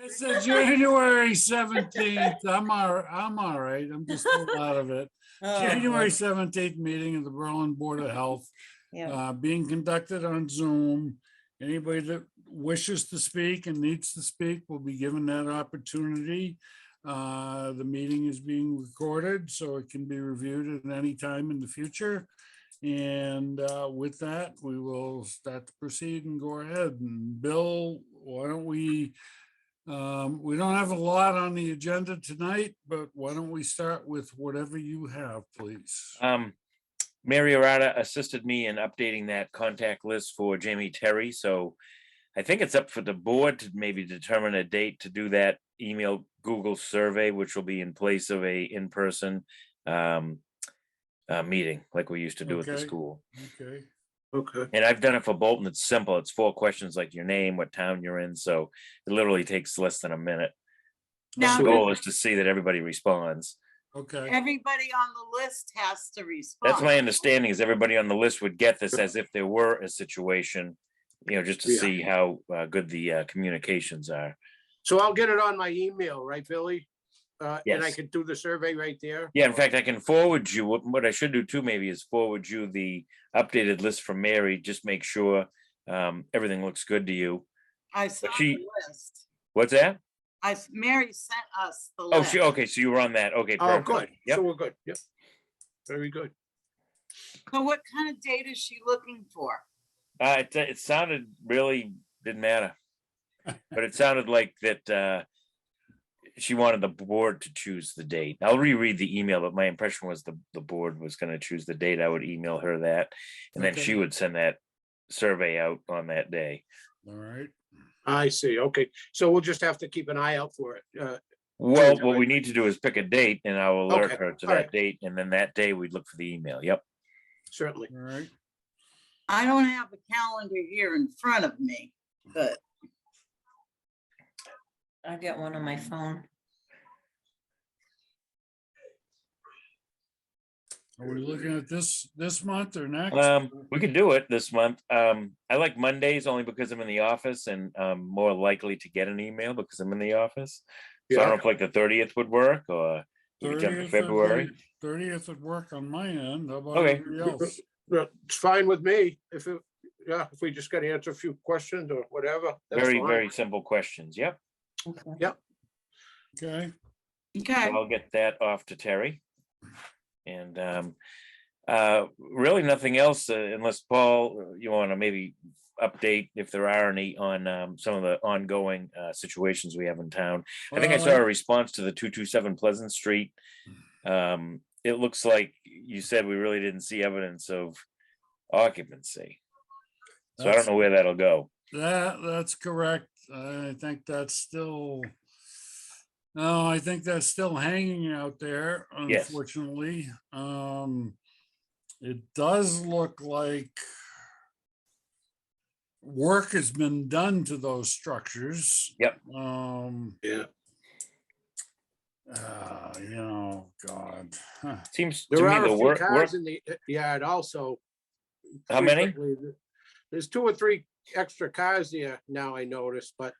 It's a January 17th. I'm all right. I'm just a little out of it. Oh, January boy. 17th meeting of the Berlin Board of Health, Yeah, being conducted on Zoom. Anybody that wishes to speak and needs to speak will be given that opportunity. The meeting is being recorded, so it can be reviewed at any time in the future. And with that, we will start to proceed and go ahead. And Bill, why don't we don't have a lot on the agenda tonight, but why don't we start with whatever you have, please? Mary Arata assisted me in updating that contact list for Jamie Terry. So I think it's up for the board to maybe determine a date to do that email Google survey, which will be in place of a in-person meeting like we used to do at the Okay. school. Okay. Okay. And I've done it for Bolton. It's simple. It's 4 questions like your name, what town you're in. So it literally takes less than a minute. Now, The goal is to see that everybody responds. Okay. everybody on the list has to respond. That's my understanding, is everybody on the list would get this as if there were a situation, just to Yeah. see how good the communications are. So I'll get it on my email, right, Billy? And I Yes. can do the survey right there? Yeah, in fact, I can forward you, what I should do too maybe is forward you the updated list from Mary, just make sure everything looks good to you. I saw she- the list. What's that? Mary sent us the Oh, list. okay, so you were on that. Okay, Oh, perfect. good. Yep. So we're good. Yep. Very good. So what kind of data is she looking for? It sounded really, didn't matter. But it sounded like that she wanted the board to choose the date. I'll reread the email, but my impression was the board was going to choose the date. I would email her that, and then Okay. she would send that survey out on that day. All right. I see. Okay. So we'll just have to keep an eye out for it. Well, Change it, what we right? need to do is pick a date, and I will alert Okay, her to all that right. date, and then that day we'd look for the email. Yep. Certainly. All right. I don't have a calendar here in front of me, but I got one on my phone. Are we looking at this month or next? We could do it this month. I like Mondays only because I'm in the office and I'm more likely to get an email because I'm in the office. So I don't know Yeah. if like the 30th would work, or we could jump to 30th February. 30th would work on my end. How about Okay. everybody else? It's fine with me. If we just got to answer a few questions or whatever. that's Very, fine. very simple questions. Yep. Okay. Okay. okay. So I'll get that off to Terry. And really nothing else unless Paul, you want to maybe update if there are any on some of the ongoing situations we have in town. I think I saw a response to the 227 Pleasant Street. It looks like you said we really didn't see evidence of occupancy. So I don't That's- know where that'll go. That's correct. I think that's still, no, I think that's still hanging out there, Yes. unfortunately. It does look like work has been done to those structures. Yep. Yeah. God. Huh. Seems to There me are the a few work. cars in the yard also. How many? frequently. There's 2 or 3 extra cars there now, I noticed, but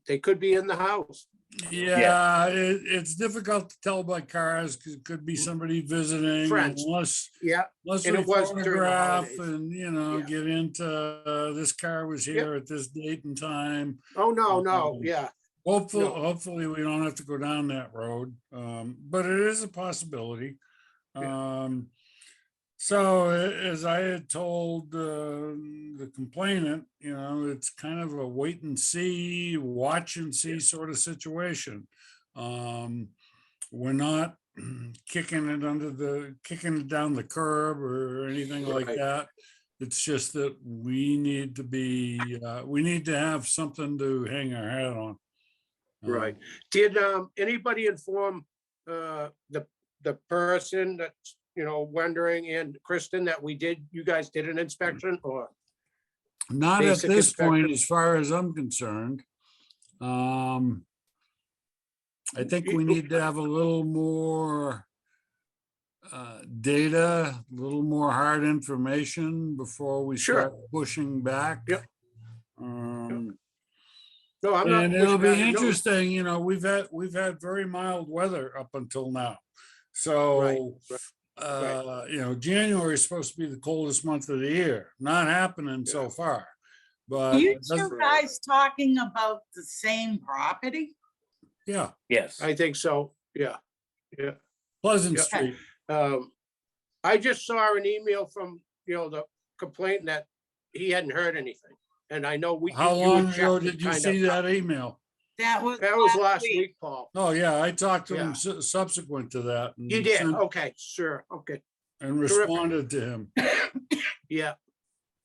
they could be in the house. Yeah, it's difficult to tell by cars because it could be somebody visiting Friends. unless Yeah. let's And it was during the photograph holidays. and, Yeah. get into this car was here at this date and time. Oh, no. Yeah. Hopefully we don't have to go down that road. But it is a possibility. So as I had told the complainant, it's kind of a wait and see, watch and see sort of situation. We're not kicking it down the curb or anything like Right. that. It's just that we need to have something to hang our hat on. Right. Did anybody inform the person that's, wondering, and Kristen, that you guys did an inspection, or? Not at Basic this point, inspection. as far as I'm concerned. I think we need to have a little more data, a little more hard information before we Sure. start pushing back. Yep. No, I'm not. And it'll pushing be back. No, interesting, you know, we've had very mild weather up until now. Right, So, right. you know, January is supposed to be the coldest month of the year. Not happening so far. But You it doesn't- two guys talking about the same property? yeah, Yes. I think so. Yeah. Yeah. Pleasant Yeah. Street. I just saw an email from, the complaint that he hadn't heard anything. And I know we. How you long and ago Chuck did you kind see of- that email? That was. That was last week, Paul. Oh, yeah, I talked to him Yeah. subsequent to that. and You did? sent- Okay, sure. Okay. And Terrific. responded to him. Yeah,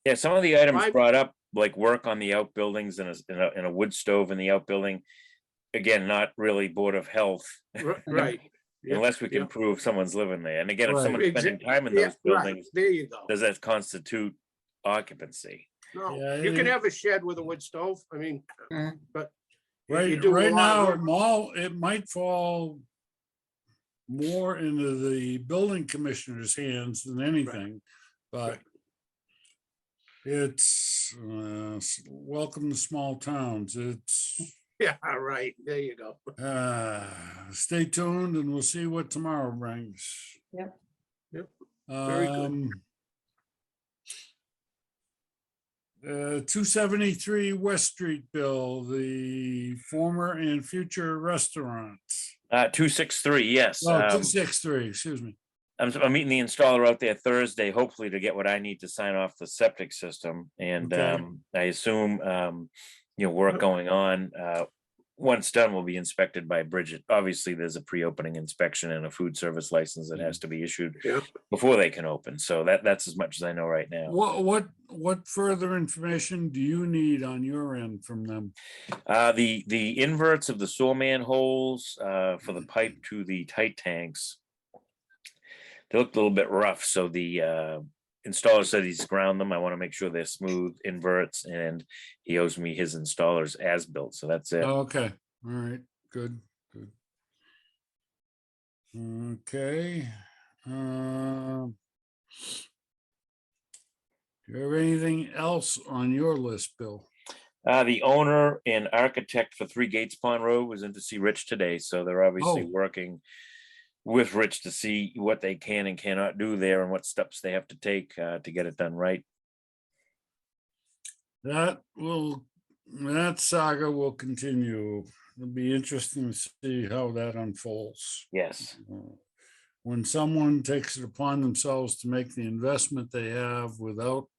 Yeah, some of the items I'm- brought up, like work on the outbuildings and in a wood stove in the outbuilding. Again, not really Board of Health, right. Yeah, unless we can yeah. prove someone's living there. And again, if Right. someone's spending time in Yeah, those right. buildings, There you go. does that constitute occupancy? No, Yeah, you can it- have a shed with a wood stove. I mean, Mm. but. Right, you do a right lot of now, work. it might fall more into the building commissioner's hands than anything, but Right. it's, welcome to small towns. It's, Yeah, right. There you go. stay tuned and we'll see what tomorrow brings. Yep. Yep. Very good. 273 West Street, Bill, the former and future restaurants. 263, yes. Oh, 263, excuse me. I'm meeting the installer out there Thursday, hopefully to get what I need to sign off the septic system. And Okay. I assume, work going on. Once done, will be inspected by Bridget. Obviously, there's a pre-opening inspection and a food service license that has to be issued Yeah. before they can open. So that's as much as I know right now. What further information do you need on your end from them? The inverts of the sewer manholes for the pipe to the tight tanks, they look a little bit rough. So the installer said he's ground them. I want to make sure they're smooth inverts, and he owes me his installers as built. So that's it. Okay, all right, good. Okay. Do you have anything else on your list, Bill? The owner and architect for 3 Gates Pond Road was in to see Rich today, so they're obviously Oh. working with Rich to see what they can and cannot do there and what steps they have to take to get it done right. That saga will continue. It'll be interesting to see how that unfolds. Yes. When someone takes it upon themselves to make the investment they have without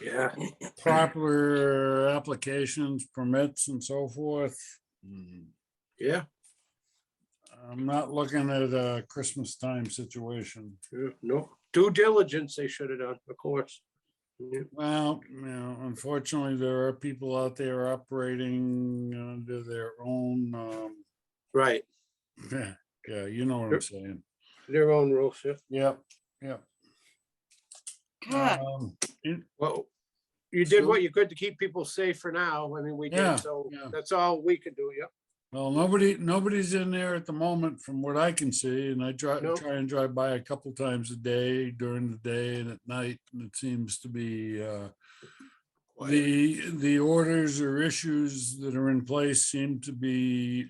Yeah. proper applications, permits and so forth. Yeah. I'm not looking at a Christmas time situation. Yeah. No, due diligence they should have done, of course. Yeah. Well, unfortunately, there are people out there operating under their own, Right. yeah, you know what I'm saying. Their own rules. Yeah. Yep. God, Well, you did So- what you could to keep people safe for now. I mean, we Yeah, did, so yeah. that's all we could do. Yeah. Well, nobody's in there at the moment from what I can see, and I try No. and drive by a couple times a day during the day and at night, and it seems to be the orders or issues that are in place seem to be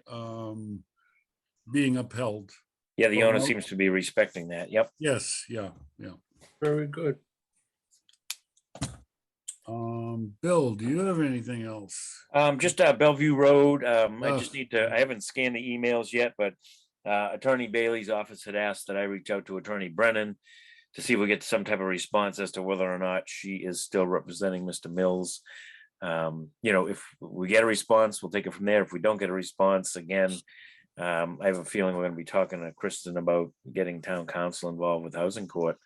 being upheld. Yeah, the owner Well- seems to be respecting that. Yep. Yes, yeah. Very good. Bill, do you have anything else? Just Bellevue Road. I Oh. just need to, I haven't scanned the emails yet, but Attorney Bailey's office had asked that I reach out to Attorney Brennan to see if we get some type of response as to whether or not she is still representing Mr. Mills. If we get a response, we'll take it from there. If we don't get a response, again, I have a feeling we're gonna be talking to Kristen about getting town council involved with housing court.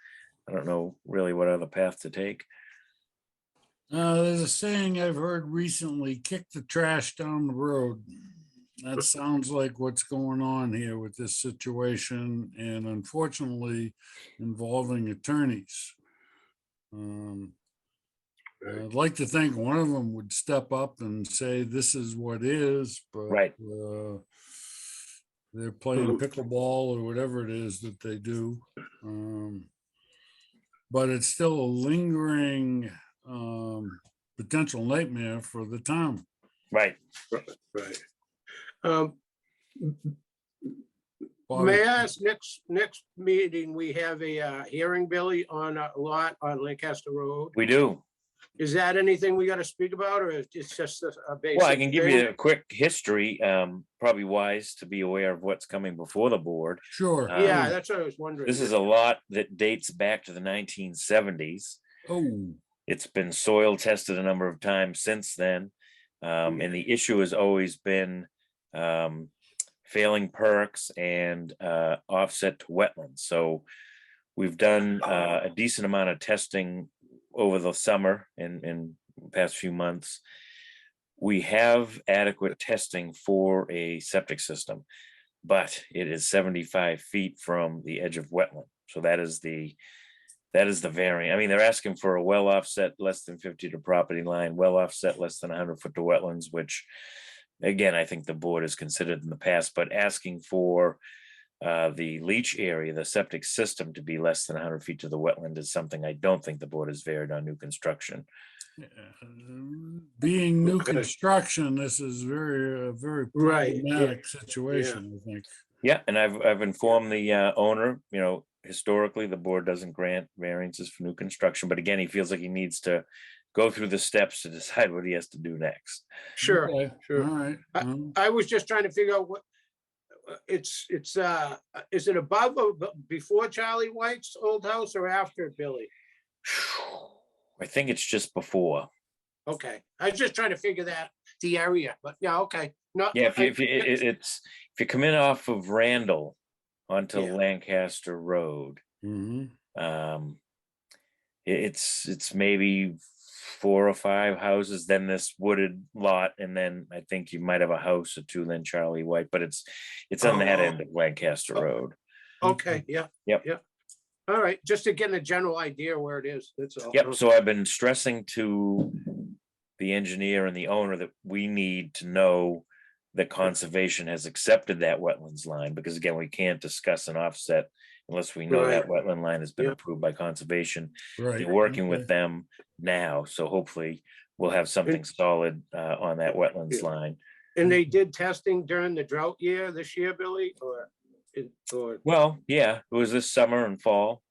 I don't know really what other path to take. There's a saying I've heard recently, kick the trash down the road. That sounds like what's going on here with this situation and unfortunately involving attorneys. I'd like to think one of them would step up and say, this is what is, but Right. They're playing pickleball or whatever it is that they do. But it's still a lingering potential nightmare for the town. Right. Right. Um, Bobby. May I ask, next meeting, we have a hearing, Billy, on a lot on Lancaster Road. We do. Is that anything we gotta speak about, or it's just a basic? Well, I can give thing? you a quick history, probably wise to be aware of what's coming before the board. Sure. Yeah, that's what I was wondering. This is a lot that dates back to the 1970s. Oh, It's been soil tested a number of times since then. And the issue has always been failing perks and offset to wetlands. So we've done a decent amount of testing over the summer and the past few months. We have adequate testing for a septic system, but it is 75 feet from the edge of wetland. So that is the variant. I mean, they're asking for a well offset less than 50 to property line, well offset less than 100 foot to wetlands, which again, I think the board has considered in the past, but asking for the leach area, the septic system to be less than 100 feet to the wetland is something I don't think the board has varied on new construction. being new Okay. construction, this is very Right, yeah, problematic situation, I think. Yeah, and I've informed the owner, you know, historically, the board doesn't grant variances for new construction, but again, he feels like he needs to go through the steps to decide what he has to do next. Sure, Okay, sure. all right. well, I was just trying to figure out what, it's, is it above or before Charlie White's old house or after Billy? I think it's just before. Okay, I was just trying to figure that, the area, but yeah, okay. Not. Yeah, if you come in off of Randall onto Yeah. Lancaster Road, mhm. it's maybe 4 or 5 houses, then this wooded lot, and then I think you might have a house or two, then Charlie White, but it's on that Oh. end of Lancaster Road. Okay, yeah. Yep. Yeah. All right, just to get a general idea where it is, that's all. Yep, so I've been stressing to the engineer and the owner that we need to know that conservation has accepted that wetlands line, because again, we can't discuss an offset unless we know that wetland line has been Yeah. approved by conservation. Right. They're working okay. with them now, so hopefully we'll have something solid on that wetlands Yeah. line. And they did testing during the drought year this year, Billy, or? Well, yeah, it was this summer and fall.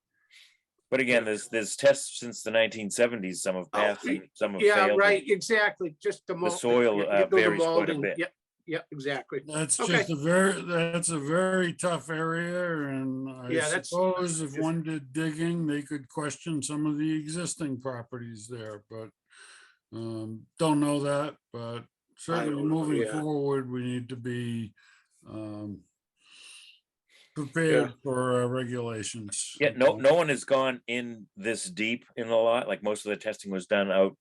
But again, there's tests since the 1970s, some have passed, and some have Yeah, failed. right, exactly, just the. soil, varies quite a bit. Yeah, exactly. That's Okay. just that's a very tough area, and I Yeah, that's- suppose if just- one did digging, they could question some of the existing properties there, but don't know that, but certainly don't know, moving yeah. forward, we need to be prepared for regulations. Yeah, no one has gone in this deep in the lot, like most of the testing was done out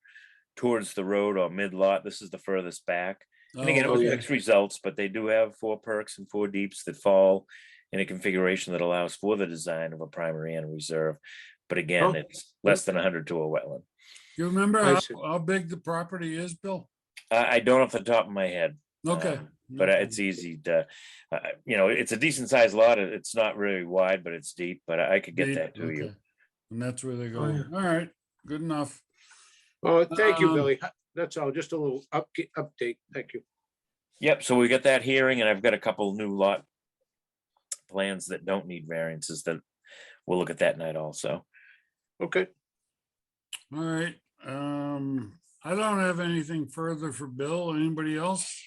towards the road or mid-lot. This is the furthest back. And again, it Oh, was yeah. mixed results, but they do have 4 perks and 4 deeps that fall in a configuration that allows for the design of a primary and a reserve. But again, Oh. it's less than 100 to a wetland. You remember I how see. big the property is, Bill? I don't off the top of my head. Okay. But it's easy to, it's a decent sized lot. It's not really wide, but it's deep, but I could get Deep, that to you. okay. And that's where they go. Oh, yeah. All right, good enough. Oh, thank you, Um, Billy. That's all, just a little update. Thank you. Yep, so we got that hearing and I've got a couple new lot plans that don't need variances that we'll look at that night also. Okay, All right, I don't have anything further for Bill. Anybody else?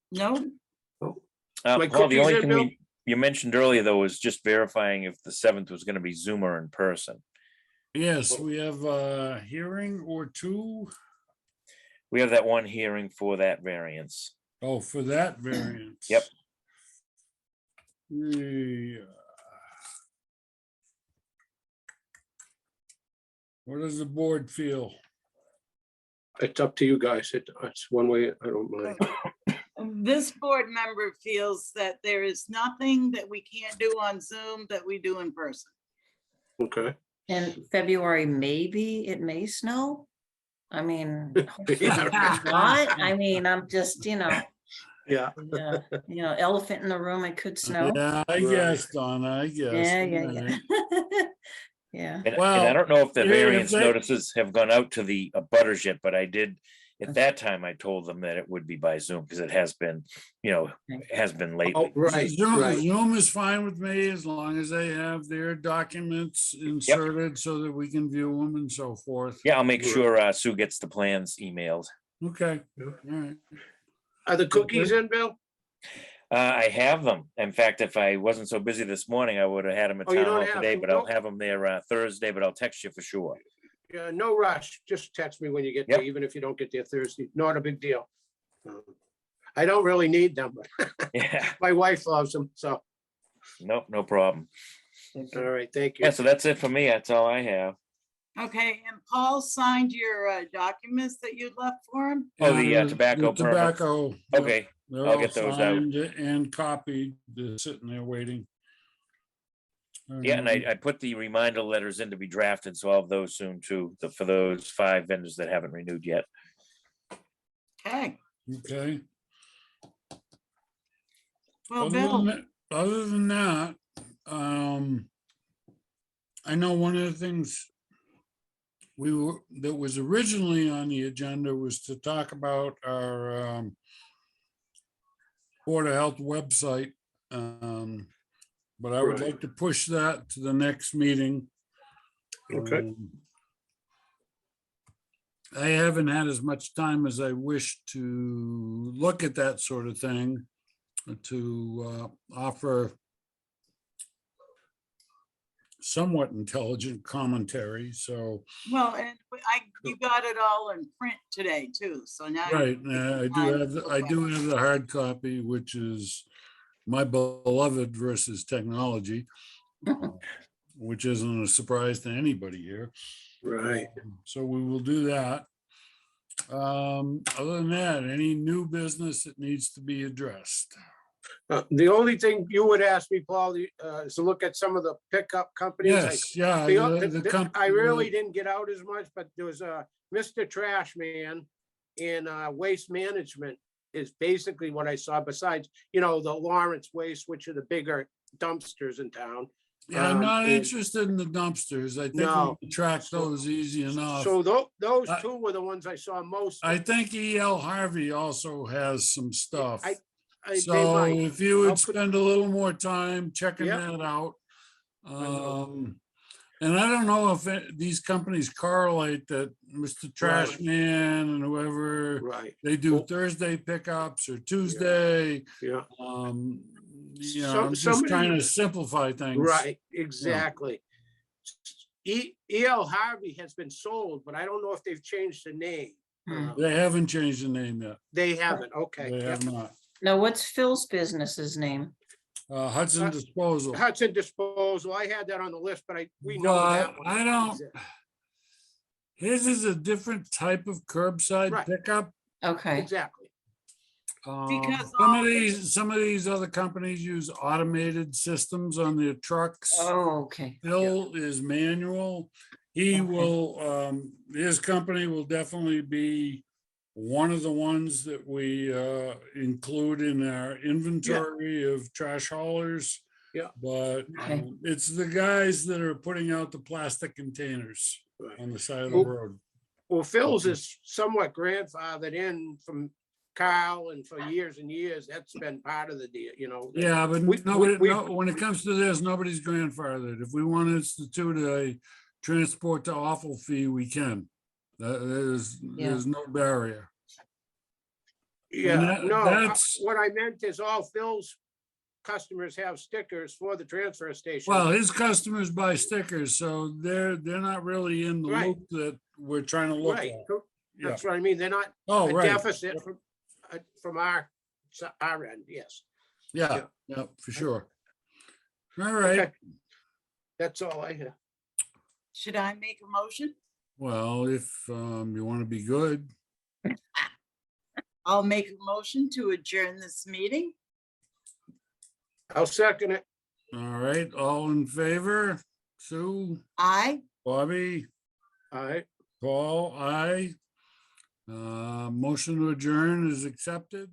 No, My Paul, the cookies only in, thing Bill? you mentioned earlier though was just verifying if the 7th was gonna be Zoom or in person. Yes, we have a hearing or two. We have that one hearing for that variance. Oh, for that variance. Yep. Yeah. What does the board feel? It's up to you guys. It's one way, I don't mind. this board member feels that there is nothing that we can't do on Zoom that we do in person. Okay. In February, maybe it may snow. I mean, hopefully Yeah, it's not. I mean, I'm just, Yeah, elephant in the room, it could snow. Yeah, I Right. guess, Donna, I guess. Yeah. All right. Yeah. And I Well, don't know if the yeah, if variance they- notices have gone out to the abutters yet, but I did At that time, I told them that it would be by Zoom because it has been, has been Oh, lately. right, Zoom, right. Zoom is fine with me as long as they have their documents inserted so that we can view them and so forth. Yeah, I'll make Right. sure Sue gets the plans emailed. Okay, Yeah. all right. Are the cookies in, Bill? I have them. In fact, if I wasn't so busy this morning, I would have had them at Oh, you town don't hall have today, to. but I'll Nope. have them there Thursday, but I'll text you for sure. Yeah, no rush. Just text me when you get Yep. there, even if you don't get there Thursday. Not a big deal. I don't really need them, but Yeah, my wife loves them, so, nope, no problem. all right, thank Yeah, you. so that's it for me. That's all I have. Okay, and Paul signed your documents that you left for him? Oh, the And tobacco the permits? Tobacco. yep, Okay, they're I'll all get those out. signed and copied, they're sitting there waiting. Yeah, and I put the reminder letters in to be drafted, so I'll have those soon too, for those 5 vendors that haven't renewed yet. Okay, Okay. well, Other Bill, than that- Other than that, I know one of the things that was originally on the agenda was to talk about our Board of Health website. But I would Right. like to push that to the next meeting. Okay. I haven't had as much time as I wish to look at that sort of thing, to offer somewhat intelligent commentary, so, well, and you got it all in print today too, so now. right, I do have the hard copy, which is my beloved versus technology, which isn't a surprise to anybody here. Right. So we will do that. Other than that, any new business that needs to be addressed? The only thing you would ask me, Paul, is to look at some of the pickup companies. Yes, yeah. I really didn't get out as much, but there was a Mr. Trash Man in Waste Management is basically what I saw besides, the Lawrence Waste, which are the bigger dumpsters in town. Yeah, I'm not and- interested in the dumpsters. I think No. we can track those easy enough. So those I- two were the ones I saw most. I think E.L. Harvey also has some stuff. They So might. if you I'll would put- spend a little more time checking Yep. that out. will. And I don't know if these companies correlate that Mr. Trash Right. Man and whoever, Right, they do Well- Thursday pickups or Tuesday. yeah, I'm Some- just somebody- trying to simplify things. right, exactly. E.L. Harvey has been sold, but I don't know if they've changed the name. Hmm. They haven't changed the name yet. They haven't, okay. They yep. have not. Now, what's Phil's business's name? Hudson Disposal. Hudson Disposal, I had that on the list, but we know that But one. I don't, his is a different type of curbside Right. pickup. Okay, Exactly, Because Some of these other companies use automated systems on their trucks. oh, okay, Bill is manual. He Okay. will, his company will definitely be one of the ones that we include in our inventory of trash haulers. Yeah. But Okay. it's the guys that are putting out the plastic containers Right. on the side of the Well, road. well, Phil's is somewhat grandfathered in from Carl, and for years and years, that's been part of the deal, Yeah, but we- nobody, we- when it comes to this, nobody's grandfathered. If we want to institute a transport to awful fee, we can. There's no barrier. Yeah, that- no, that's- what I meant is all Phil's customers have stickers for the transfer station. Well, his customers buy stickers, so they're not really in the Right. loop that we're trying to look Right, at. Yeah. that's what I mean, they're not Oh, a right. deficit from our end, yes. Yeah, yeah, for sure. All right. Okay. That's all I have. should I make a motion? Well, if you want to be good, I'll make a motion to adjourn this meeting. I'll second it. all right, all in favor? Sue, Aye. Bobby, All right. Paul, aye. Motion to adjourn is accepted.